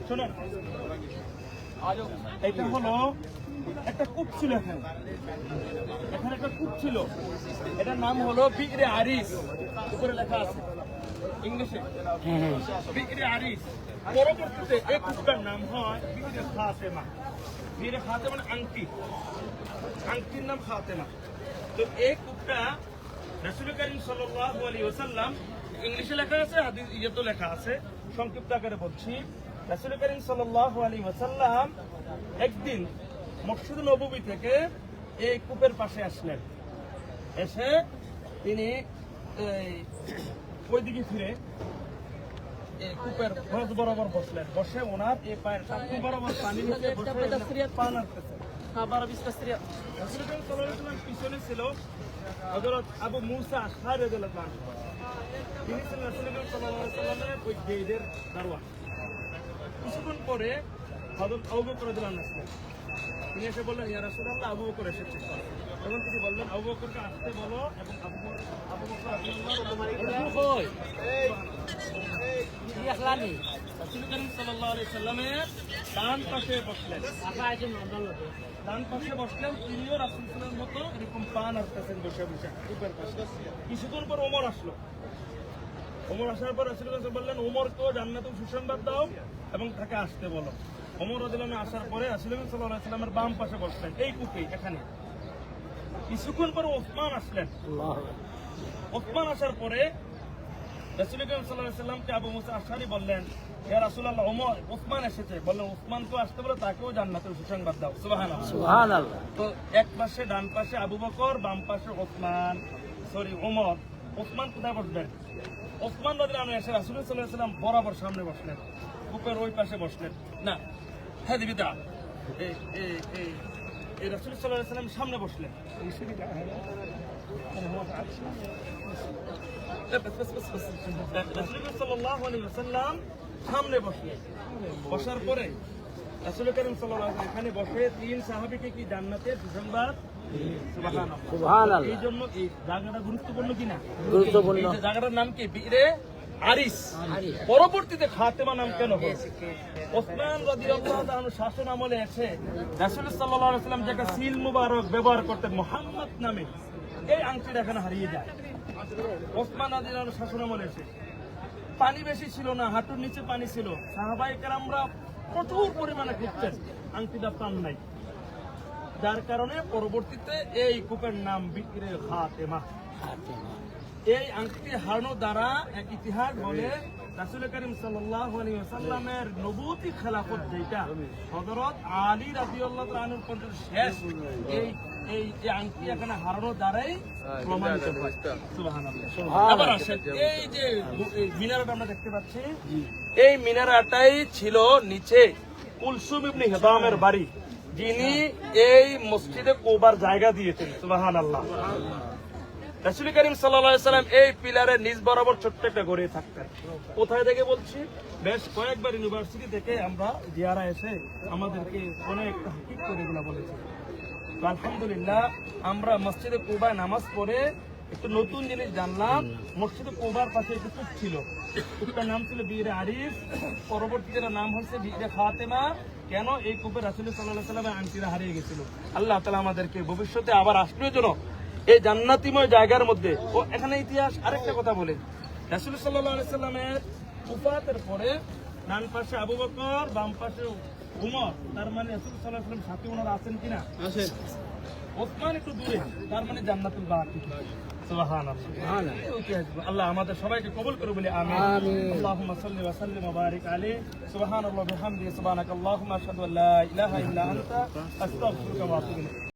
শোনেন, এটা হলো একটা কূপ ছিল এখানে একটা কূপ ছিল, এটার নাম হলো বিগরে আরিস, উপরে লেখা আছে ইংলিশে বিগরে আরিস। পরবর্তীতে এই কূপটার নাম হয় বিগরে ফাতেমা। বিগরে ফাতেমা মানে আংটি, আংটির নাম ফাতেমা। তো এই কূপটা রাসূল কারীম সাল্লাল্লাহু আলাইহি ওয়াসাল্লাম, ইংলিশে লেখা আছে, হাদিস ইয়েতেও লেখা আছে, সংক্ষিপ্ত আকারে বলছি। রাসূল কারীম সাল্লাল্লাহু আলাইহি ওয়াসাল্লাম একদিন মসজিদ নববী থেকে এই কূপের পাশে আসলেন। এসে তিনি ওইদিকে ফিরে এই কূপের হজ বরাবর বসলেন। বসে ওনার এই পায়ের টাকনু বরাবর পানি নিচে বসে পান আনতেছেন। রাসূল কারীম সাল্লাল্লাহু আলাইহি ওয়াসাল্লাম পিছনে ছিল হযরত আবু মুসা আশআরী রাদিয়াল্লাহু আনহু। তিনি ছিলেন রাসূল কারীম সাল্লাল্লাহু আলাইহি ওয়াসাল্লামের ওই গেটের দারোয়ান। কিছুক্ষণ পরে হযরত আবু বকর রাদিয়াল্লাহু আনহু আসলেন। তিনি এসে বললেন, ইয়া রাসূলুল্লাহ, আবু বকর এসেছে। তখন তিনি বললেন, আবু বকরকে আসতে বলো, এবং আবু বকর রাসূল কারীম সাল্লাল্লাহু আলাইহি ওয়াসাল্লামের ডান পাশে বসলেন। ডান পাশে বসলেন, তিনিও রাসূল সাল্লাল্লাহু আলাইহি ওয়াসাল্লামের মতো এরকম পান আসতেছেন বসে বসে কূপের পাশে। কিছুক্ষণ পর ওমর আসলো। ওমর আসার পর রাসূল সাল্লাল্লাহু আলাইহি ওয়াসাল্লাম বললেন, ওমরকেও জান্নাতুল সুসংবাদ দাও এবং তাকে আসতে বলো। ওমর রাদিয়াল্লাহু আনহু আসার পরে রাসূল সাল্লাল্লাহু আলাইহি ওয়াসাল্লামের বাম পাশে বসলেন, এই কূপে এখানে। কিছুক্ষণ পর ওসমান আসলেন। ওসমান আসার পরে রাসূল সাল্লাল্লাহু আলাইহি ওয়াসাল্লামকে আবু মুসা আশআরী বললেন, ইয়া রাসূলুল্লাহ, ওসমান এসেছে। বললেন, ওসমানকেও আসতে বলো, তাকেও জান্নাতের সুসংবাদ দাও। সুবহানাল্লাহ, সুবহানাল্লাহ। তো এক পাশে ডান পাশে আবু বকর, বাম পাশে ওমর। ওসমান কোথায় বসবেন? ওসমান রাদিয়াল্লাহু আনহু এসে রাসূল সাল্লাল্লাহু আলাইহি ওয়াসাল্লাম বরাবর সামনে বসলেন, কূপের ওই পাশে বসলেন। না, হ্যাঁ দিবিদা, এই রাসূল সাল্লাল্লাহু আলাইহি ওয়াসাল্লাম সামনে বসলেন। রাসূল সাল্লাল্লাহু আলাইহি ওয়াসাল্লাম সামনে বসলেন। বসার পরে রাসূল কারীম সাল্লাল্লাহু আলাইহি ওয়াসাল্লাম এখানে বসে তিন সাহাবীকে কি জান্নাতের সুসংবাদ, সুবহানাল্লাহ, সুবহানাল্লাহ। এই জন্য এই জায়গাটা গুরুত্বপূর্ণ কিনা? গুরুত্বপূর্ণ। এই জায়গাটার নাম কি? বিগরে আরিস। পরবর্তীতে ফাতেমা নাম কেন হলো? ওসমান রাদিয়াল্লাহু তাআলা আনহু শাসন আমলে এসে রাসূল সাল্লাল্লাহু আলাইহি ওয়াসাল্লাম যে একটা সিল মুবারক ব্যবহার করতেন মুহাম্মদ নামে, এই আংটিটা এখানে হারিয়ে যায়। ওসমান রাদিয়াল্লাহু আনহু শাসন আমলে এসে পানি বেশি ছিল না, হাঁটুর নিচে পানি ছিল। সাহাবায়ে কেরামরা প্রচুর পরিমাণে খুঁজছেন, আংটিটা পান নাই। যার কারণে পরবর্তীতে এই কূপের নাম বিগরে ফাতেমা। এই আংটি হারানো দ্বারা এক ইতিহাস বলে রাসূল কারীম সাল্লাল্লাহু আলাইহি ওয়াসাল্লামের নবুয়তি খেলাফত, যেটা হযরত আলী রাদিয়াল্লাহু তাআলা আনহু পর্যন্ত শেষ, এই আংটি এখানে হারানো দ্বারাই প্রমাণিত হয়। সুবহানাল্লাহ। আবার আসেন, এই যে মিনারটা আমরা দেখতে পাচ্ছি, এই মিনারটাই ছিল নিচে কুলসুম ইবনে হিদামের বাড়ি, যিনি এই মসজিদে কুবার জায়গা দিয়েছেন। সুবহানাল্লাহ। রাসূল কারীম সাল্লাল্লাহু আলাইহি ওয়াসাল্লাম এই পিলারের নিচ বরাবর ছোট্ট একটা ঘরে থাকতেন। কোথায় থেকে বলছি? বেশ কয়েকবার ইউনিভার্সিটি থেকে আমরা জিয়ারা এসে আমাদেরকে অনেক তাহকিক করে এগুলো বলেছে। আলহামদুলিল্লাহ, আমরা মসজিদে কুবায় নামাজ পড়ে একটু নতুন জিনিস জানলাম। মসজিদে কুবার পাশে একটু কূপ ছিল, কূপটার নাম ছিল বিগরে আরিস। পরবর্তীতে নাম হচ্ছে বিগরে ফাতেমা। কেন? এই কূপে রাসূল সাল্লাল্লাহু আলাইহি ওয়াসাল্লামের আংটিরা হারিয়ে গেছিল। আল্লাহ তাআলা আমাদেরকে ভবিষ্যতে আবার আসবে যেন এই জান্নাতিময় জায়গার মধ্যে। ও এখানে ইতিহাস আরেকটা কথা বলে, রাসূল সাল্লাল্লাহু আলাইহি ওয়াসাল্লামের ওফাতের পরে ডান পাশে আবু বকর, বাম পাশে উমর। তার মানে রাসূল সাল্লাল্লাহু আলাইহি ওয়াসাল্লাম সাথে ওনারা আছেন কিনা? আছেন। ওসমান একটু দূরে, তার মানে জান্নাতুল বাকি। সুবহানাল্লাহ। আল্লাহ আমাদের সবাইকে কবুল করে বলি আমিন। আল্লাহুম্মা সাল্লি ওয়া সাল্লিম ওয়া বারিক আলাইহি। সুবহানাল্লাহি ওয়া বিহামদিহি, সুবহানাকাল্লাহুম্মা আশহাদু আল্লা ইলাহা ইল্লা আনতা, আস্তাগফিরুকা ওয়া আতুবু ইলাইক।